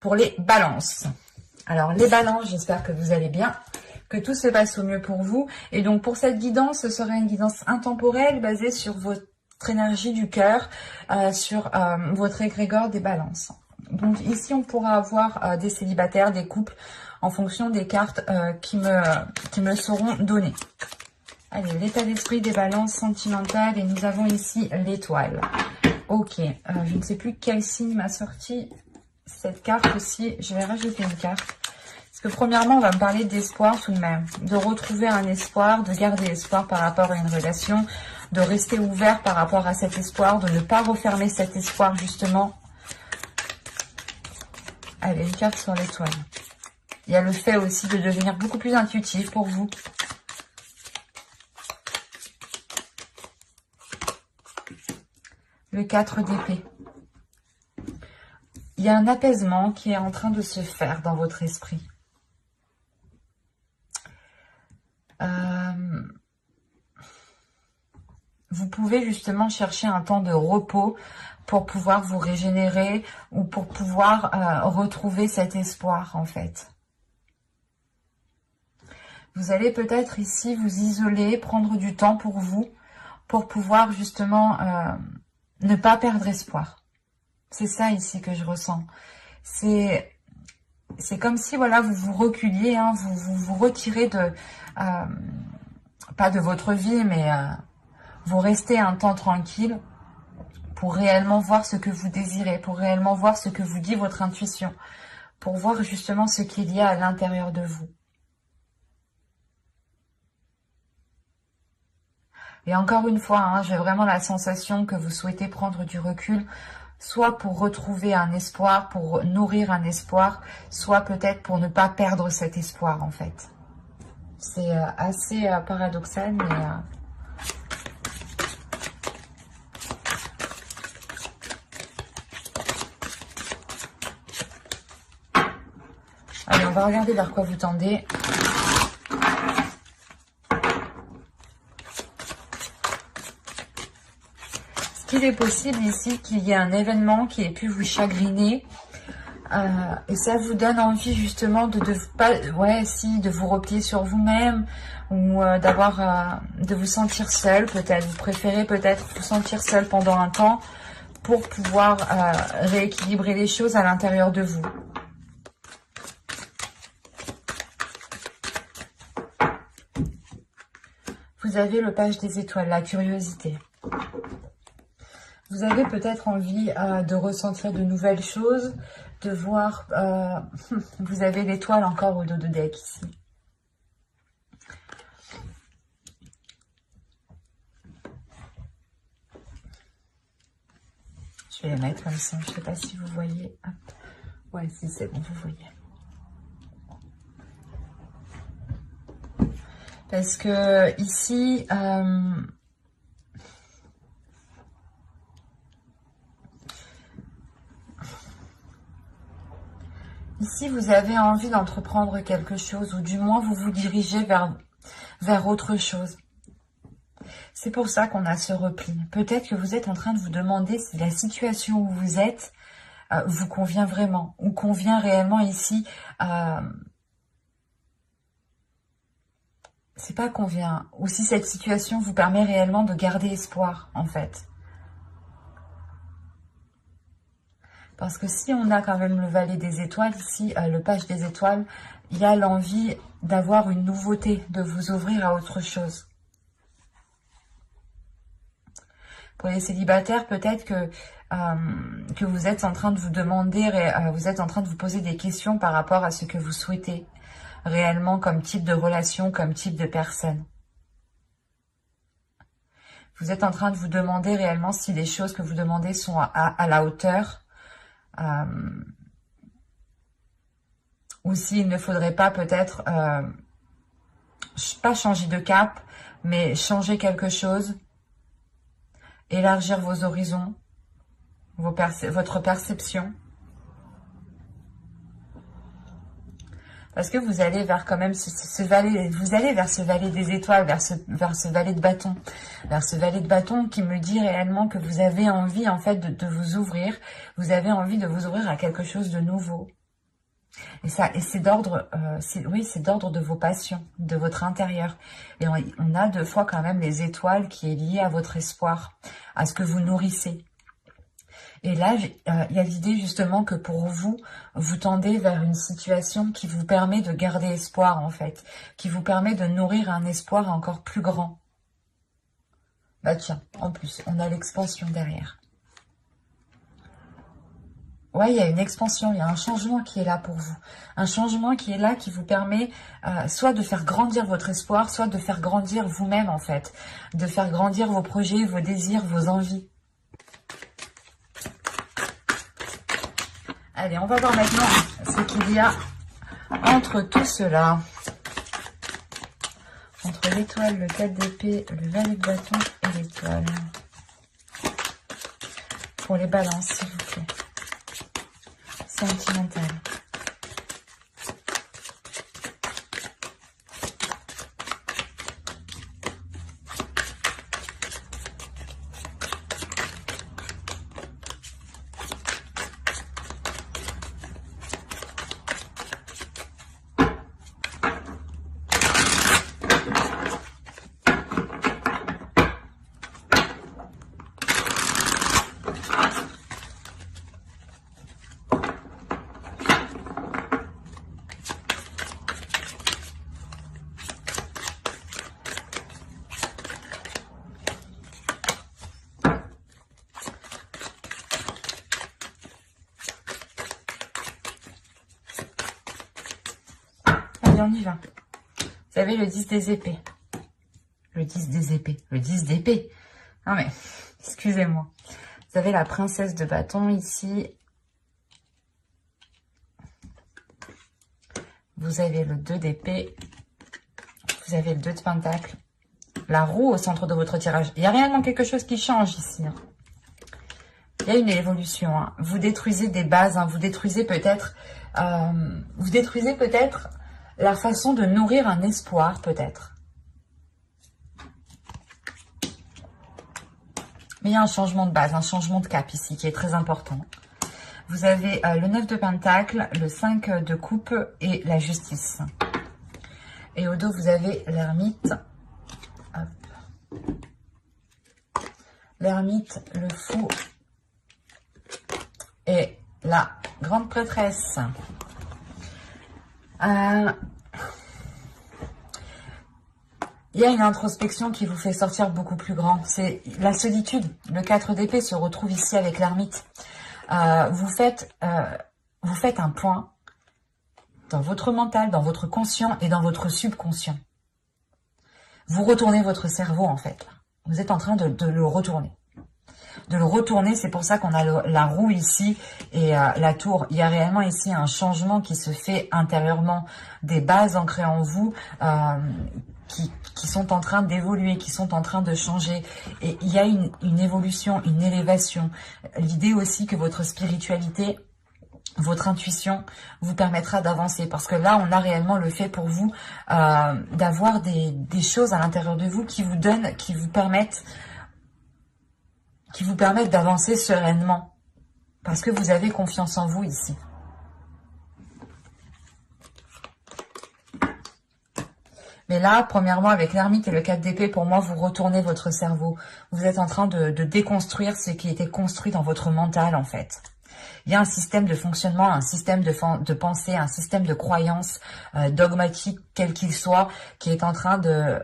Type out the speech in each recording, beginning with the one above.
pour les balances. Alors les balances, j'espère que vous allez bien, que tout se passe au mieux pour vous. Et donc pour cette guidance, ce sera une guidance intemporelle basée sur votre énergie du cœur, sur votre égrégore des balances. Donc ici on pourra avoir des célibataires, des couples, en fonction des cartes qui me seront données. Allez, l'état d'esprit des balances sentimentales, et nous avons ici l'étoile. Ok, je ne sais plus quel signe m'a sorti cette carte aussi. Je vais rajouter une carte. Parce que premièrement, on va me parler d'espoir tout de même. De retrouver un espoir, de garder espoir par rapport à une relation, de rester ouvert par rapport à cet espoir, de ne pas refermer cet espoir justement. Allez, une carte sur l'étoile. Il y a le fait aussi de devenir beaucoup plus intuitif pour vous. Le 4 d'épée. Il y a un apaisement qui est en train de se faire dans votre esprit. Vous pouvez justement chercher un temps de repos pour pouvoir vous régénérer ou pour pouvoir retrouver cet espoir en fait. Vous allez peut-être ici vous isoler, prendre du temps pour vous, pour pouvoir justement ne pas perdre espoir. C'est ça ici que je ressens. C'est comme si voilà, vous vous reculiez, hein, vous retirez de, pas de votre vie, mais vous restez un temps tranquille pour réellement voir ce que vous désirez, pour réellement voir ce que vous dit votre intuition, pour voir justement ce qu'il y a à l'intérieur de vous. Et encore une fois, hein, j'ai vraiment la sensation que vous souhaitez prendre du recul, soit pour retrouver un espoir, pour nourrir un espoir, soit peut-être pour ne pas perdre cet espoir en fait. C'est assez paradoxal, mais... Allez, on va regarder vers quoi vous tendez. Il est possible ici qu'il y ait un événement qui ait pu vous chagriner et ça vous donne envie justement de vous replier sur vous-même ou de vous sentir seul peut-être. Vous préférez peut-être vous sentir seul pendant un temps pour pouvoir rééquilibrer les choses à l'intérieur de vous. Vous avez le page des étoiles, la curiosité. Vous avez peut-être envie de ressentir de nouvelles choses, de voir... vous avez l'étoile encore au dos de deck ici. Je vais les mettre comme ça, je ne sais pas si vous voyez. Hop. Ouais, si c'est bon, vous voyez. Parce que ici... Ici, vous avez envie d'entreprendre quelque chose, ou du moins vous vous dirigez vers autre chose. C'est pour ça qu'on a ce repli. Peut-être que vous êtes en train de vous demander si la situation où vous êtes vous convient vraiment, ou convient réellement ici. C'est pas convient, ou si cette situation vous permet réellement de garder espoir, en fait. Parce que si on a quand même le valet des étoiles, ici, le page des étoiles, il y a l'envie d'avoir une nouveauté, de vous ouvrir à autre chose. Pour les célibataires, peut-être que vous êtes en train de vous demander, vous êtes en train de vous poser des questions par rapport à ce que vous souhaitez réellement comme type de relation, comme type de personne. Vous êtes en train de vous demander réellement si les choses que vous demandez sont à la hauteur. Ou s'il ne faudrait pas peut-être pas changer de cap, mais changer quelque chose, élargir vos horizons, votre perception. Parce que vous allez vers quand même ce valet, vous allez vers ce valet des étoiles, vers ce valet de bâton. Vers ce valet de bâton qui me dit réellement que vous avez envie en fait de vous ouvrir. Vous avez envie de vous ouvrir à quelque chose de nouveau. Et c'est d'ordre, oui, c'est d'ordre de vos passions, de votre intérieur. Et on a deux fois quand même les étoiles qui est liée à votre espoir, à ce que vous nourrissez. Et là, il y a l'idée justement que pour vous, vous tendez vers une situation qui vous permet de garder espoir en fait, qui vous permet de nourrir un espoir encore plus grand. Bah tiens, en plus, on a l'expansion derrière. Ouais, il y a une expansion, il y a un changement qui est là pour vous. Un changement qui est là, qui vous permet soit de faire grandir votre espoir, soit de faire grandir vous-même en fait. De faire grandir vos projets, vos désirs, vos envies. Allez, on va voir maintenant ce qu'il y a entre tout cela. Entre l'étoile, le 4 d'épée, le valet de bâton et l'étoile. Pour les balances, s'il vous plaît. Sentimental. On y va. Vous avez le 10 des épées. Le 10 des épées. Le 10 d'épée. Non mais, excusez-moi. Vous avez la princesse de bâton ici. Vous avez le 2 d'épée. Vous avez le 2 de pentacle. La roue au centre de votre tirage. Il y a réellement quelque chose qui change ici. Il y a une évolution. Hein. Vous détruisez des bases. Hein. Vous détruisez peut-être... la façon de nourrir un espoir, peut-être. Mais il y a un changement de base, un changement de cap ici, qui est très important. Vous avez le 9 de pentacle, le 5 de coupe et la justice. Et au dos, vous avez l'ermite. L'ermite, le fou et la grande prêtresse. Il y a une introspection qui vous fait sortir beaucoup plus grand. C'est la solitude. Le 4 d'épée se retrouve ici avec l'ermite. Vous faites un point dans votre mental, dans votre conscient et dans votre subconscient. Vous retournez votre cerveau en fait. Vous êtes en train de le retourner. De le retourner, c'est pour ça qu'on a la roue ici et la tour. Il y a réellement ici un changement qui se fait intérieurement, des bases ancrées en vous qui sont en train d'évoluer, qui sont en train de changer. Et il y a une évolution, une élévation. L'idée aussi que votre spiritualité, votre intuition vous permettra d'avancer. Parce que là, on a réellement le fait pour vous d'avoir des choses à l'intérieur de vous qui vous donnent, qui vous permettent d'avancer sereinement. Parce que vous avez confiance en vous ici. Mais là, premièrement, avec l'ermite et le 4 d'épée, pour moi, vous retournez votre cerveau. Vous êtes en train de déconstruire ce qui était construit dans votre mental, en fait. Il y a un système de fonctionnement, un système de pensée, un système de croyance dogmatique, quel qu'il soit, qui est en train de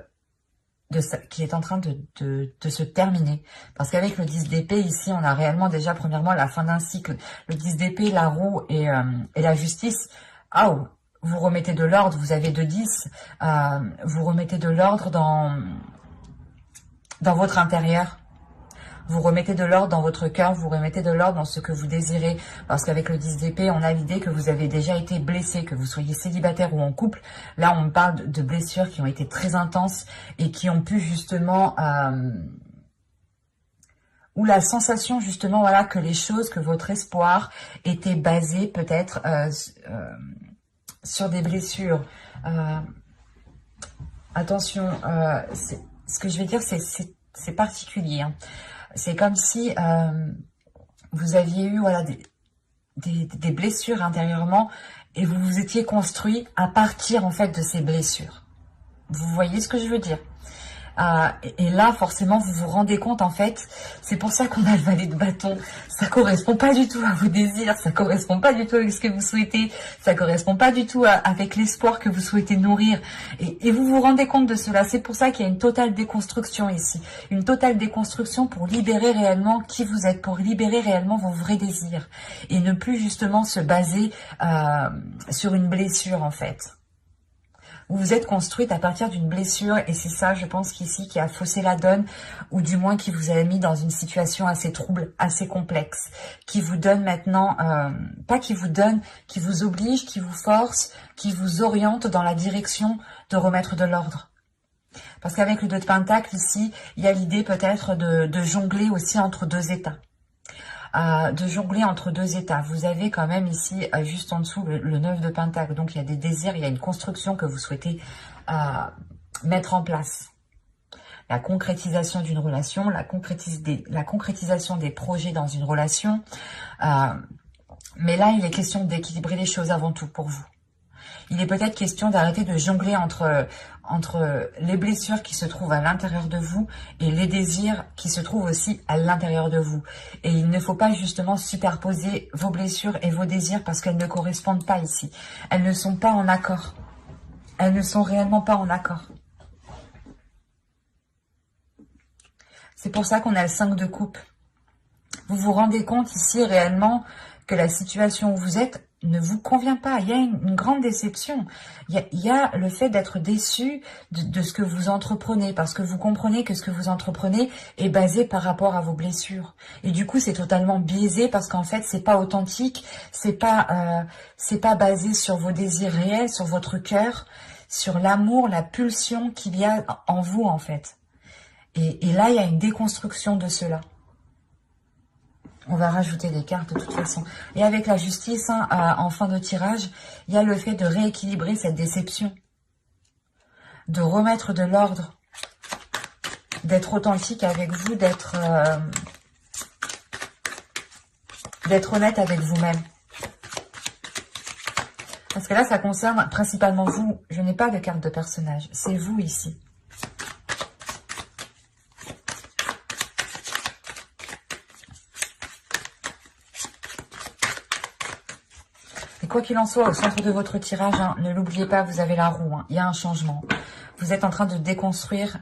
se terminer. Parce qu'avec le 10 d'épée, ici, on a réellement déjà, premièrement, la fin d'un cycle. Le 10 d'épée, la roue et la justice. Ah, vous remettez de l'ordre, vous avez 2-10. Vous remettez de l'ordre dans votre intérieur. Vous remettez de l'ordre dans votre cœur, vous remettez de l'ordre dans ce que vous désirez. Parce qu'avec le 10 d'épée, on a l'idée que vous avez déjà été blessé, que vous soyez célibataire ou en couple. Là, on parle de blessures qui ont été très intenses et qui ont pu justement... ou la sensation justement, voilà, que les choses, que votre espoir était basé peut-être sur des blessures. Attention, ce que je vais dire, c'est particulier. Hein. C'est comme si vous aviez eu voilà, des blessures intérieurement et vous vous étiez construit à partir en fait de ces blessures. Vous voyez ce que je veux dire? Et là, forcément, vous vous rendez compte, en fait, c'est pour ça qu'on a le valet de bâton. Ça correspond pas du tout à vos désirs, ça correspond pas du tout avec ce que vous souhaitez, ça correspond pas du tout avec l'espoir que vous souhaitez nourrir. Et vous vous rendez compte de cela. C'est pour ça qu'il y a une totale déconstruction ici. Une totale déconstruction pour libérer réellement qui vous êtes, pour libérer réellement vos vrais désirs. Et ne plus justement se baser sur une blessure, en fait. Vous vous êtes construite à partir d'une blessure et c'est ça, je pense qu'ici, qui a faussé la donne ou du moins qui vous a mis dans une situation assez trouble, assez complexe, qui vous donne maintenant, pas qui vous donne, qui vous oblige, qui vous force, qui vous oriente dans la direction de remettre de l'ordre. Parce qu'avec le 2 de Pentacle ici, il y a l'idée peut-être de jongler aussi entre deux états. De jongler entre deux états. Vous avez quand même ici, juste en dessous, le 9 de Pentacle. Donc, il y a des désirs, il y a une construction que vous souhaitez mettre en place. La concrétisation d'une relation, la concrétisation des projets dans une relation. Mais là, il est question d'équilibrer les choses avant tout pour vous. Il est peut-être question d'arrêter de jongler entre les blessures qui se trouvent à l'intérieur de vous et les désirs qui se trouvent aussi à l'intérieur de vous. Et il ne faut pas justement superposer vos blessures et vos désirs parce qu'elles ne correspondent pas ici. Elles ne sont pas en accord. Elles ne sont réellement pas en accord. C'est pour ça qu'on a le 5 de coupe. Vous vous rendez compte ici réellement que la situation où vous êtes ne vous convient pas. Il y a une grande déception. Il y a le fait d'être déçu de ce que vous entreprenez parce que vous comprenez que ce que vous entreprenez est basé par rapport à vos blessures. Et du coup, c'est totalement biaisé parce qu'en fait, c'est pas authentique, c'est pas basé sur vos désirs réels, sur votre cœur, sur l'amour, la pulsion qu'il y a en vous en fait. Et là, il y a une déconstruction de cela. On va rajouter des cartes de toute façon. Et avec la justice, en fin de tirage, il y a le fait de rééquilibrer cette déception. De remettre de l'ordre. D'être authentique avec vous, d'être honnête avec vous-même. Parce que là, ça concerne principalement vous. Je n'ai pas de carte de personnage. C'est vous ici. Quoi qu'il en soit, au centre de votre tirage, ne l'oubliez pas, vous avez la roue. Il y a un changement. Vous êtes en train de déconstruire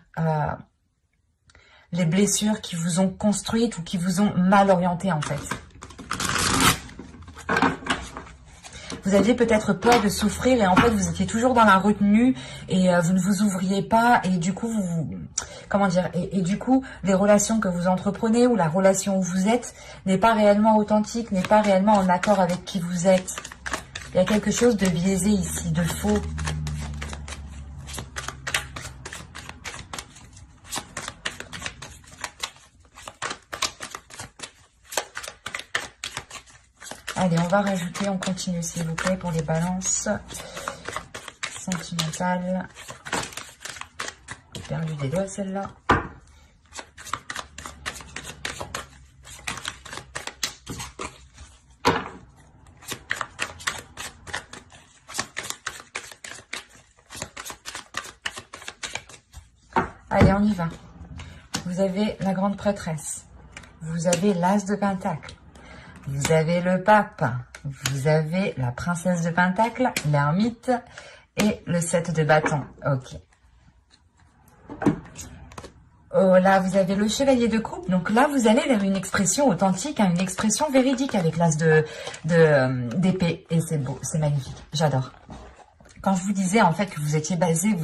les blessures qui vous ont construites ou qui vous ont mal orienté en fait. Vous aviez peut-être peur de souffrir et en fait vous étiez toujours dans la retenue et vous ne vous ouvriez pas et du coup comment dire, et du coup les relations que vous entreprenez ou la relation où vous êtes n'est pas réellement authentique, n'est pas réellement en accord avec qui vous êtes. Il y a quelque chose de biaisé ici, de faux. Allez, on va rajouter, on continue s'il vous plaît pour les balances sentimentales. J'ai perdu des doigts celle-là. Allez, on y va. Vous avez la grande prêtresse. Vous avez l'as de pentacle. Vous avez le pape. Vous avez la princesse de pentacle, l'ermite et le 7 de bâton. Ok. Oh, là, vous avez le chevalier de coupe. Donc là, vous allez vers une expression authentique, une expression véridique avec l'as d'épée. Et c'est beau, c'est magnifique. J'adore. Quand je vous disais en fait que vous étiez basé,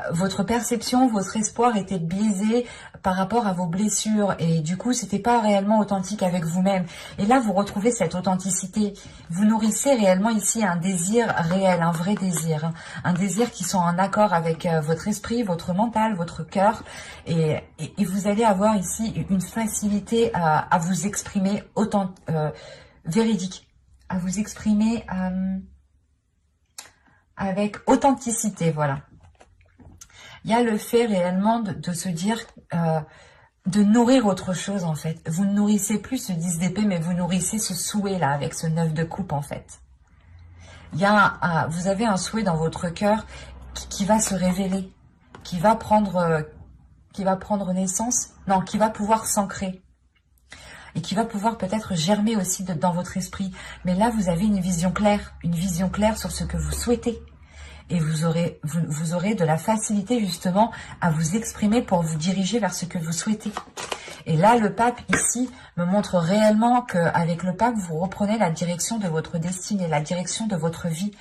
votre perception, votre espoir était biaisé par rapport à vos blessures et du coup c'était pas réellement authentique avec vous-même. Et là vous retrouvez cette authenticité. Vous nourrissez réellement ici un désir réel, un vrai désir, un désir qui sont en accord avec votre esprit, votre mental, votre cœur et vous allez avoir ici une facilité à vous exprimer véridique, à vous exprimer avec authenticité, voilà. Il y a le fait réellement de se dire, de nourrir autre chose en fait. Vous ne nourrissez plus ce 10 d'épée, mais vous nourrissez ce souhait là, avec ce 9 de coupe en fait. vous avez un souhait dans votre cœur qui va se révéler, qui va prendre naissance, non, qui va pouvoir s'ancrer. Et qui va pouvoir peut-être germer aussi dans votre esprit. Mais là, vous avez une vision claire sur ce que vous souhaitez. Et vous aurez de la facilité justement à vous exprimer pour vous diriger vers ce que vous souhaitez. Et là, le pape ici me montre réellement qu'avec le pape, vous reprenez la direction de votre destinée, la direction de votre vie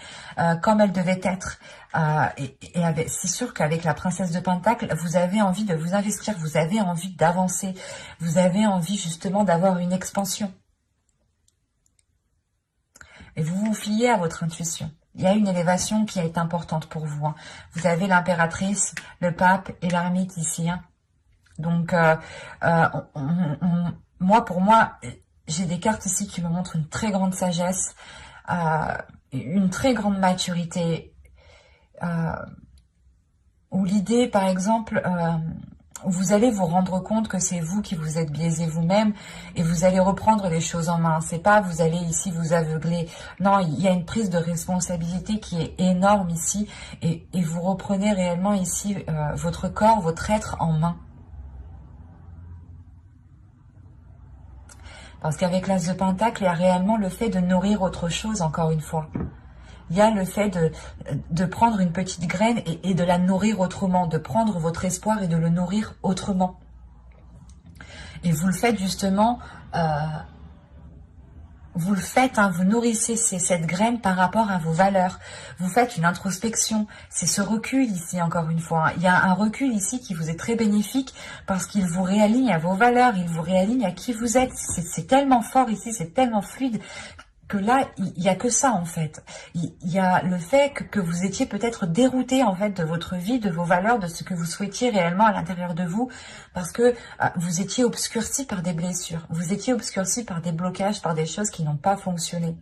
comme elle devait être. C'est sûr qu'avec la princesse de Pentacle, vous avez envie de vous investir, vous avez envie d'avancer, vous avez envie justement d'avoir une expansion. Et vous vous fiez à votre intuition. Il y a une élévation qui est importante pour vous. Vous avez l'impératrice, le pape et l'ermite ici. Donc, pour moi, j'ai des cartes ici qui me montrent une très grande sagesse, une très grande maturité, où l'idée, par exemple, vous allez vous rendre compte que c'est vous qui vous êtes biaisé vous-même et vous allez reprendre les choses en main. C'est pas vous allez ici vous aveugler. Non, il y a une prise de responsabilité qui est énorme ici et vous reprenez réellement ici votre corps, votre être en main. Parce qu'avec l'As de Pentacle, il y a réellement le fait de nourrir autre chose, encore une fois. Il y a le fait de prendre une petite graine et de la nourrir autrement, de prendre votre espoir et de le nourrir autrement. Et vous le faites justement, vous nourrissez cette graine par rapport à vos valeurs. Vous faites une introspection. C'est ce recul ici, encore une fois. Il y a un recul ici qui vous est très bénéfique parce qu'il vous réaligne à vos valeurs, il vous réaligne à qui vous êtes. C'est tellement fort ici, c'est tellement fluide que là, il n'y a que ça en fait. Il y a le fait que vous étiez peut-être dérouté en fait de votre vie, de vos valeurs, de ce que vous souhaitiez réellement à l'intérieur de vous, parce que vous étiez obscurci par des blessures, vous étiez obscurci par des blocages, par des choses qui n'ont pas fonctionné.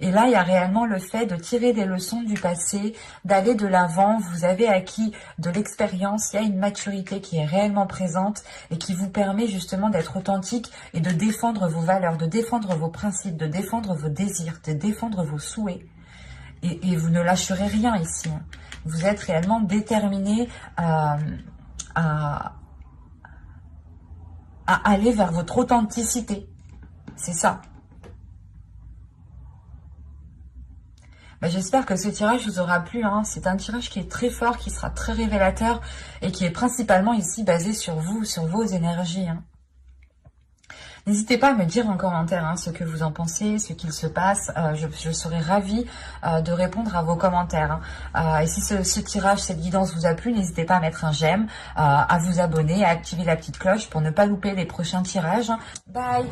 Et là, il y a réellement le fait de tirer des leçons du passé, d'aller de l'avant. Vous avez acquis de l'expérience, il y a une maturité qui est réellement présente et qui vous permet justement d'être authentique et de défendre vos valeurs, de défendre vos principes, de défendre vos désirs, de défendre vos souhaits. Et vous ne lâcherez rien ici. Vous êtes réellement déterminé à aller vers votre authenticité. C'est ça. J'espère que ce tirage vous aura plu. C'est un tirage qui est très fort, qui sera très révélateur et qui est principalement ici basé sur vous, sur vos énergies. N'hésitez pas à me dire en commentaire ce que vous en pensez, ce qu'il se passe. Je serai ravie de répondre à vos commentaires. Et si ce tirage, cette guidance vous a plu, n'hésitez pas à mettre un j'aime, à vous abonner, à activer la petite cloche pour ne pas louper les prochains tirages. Bye!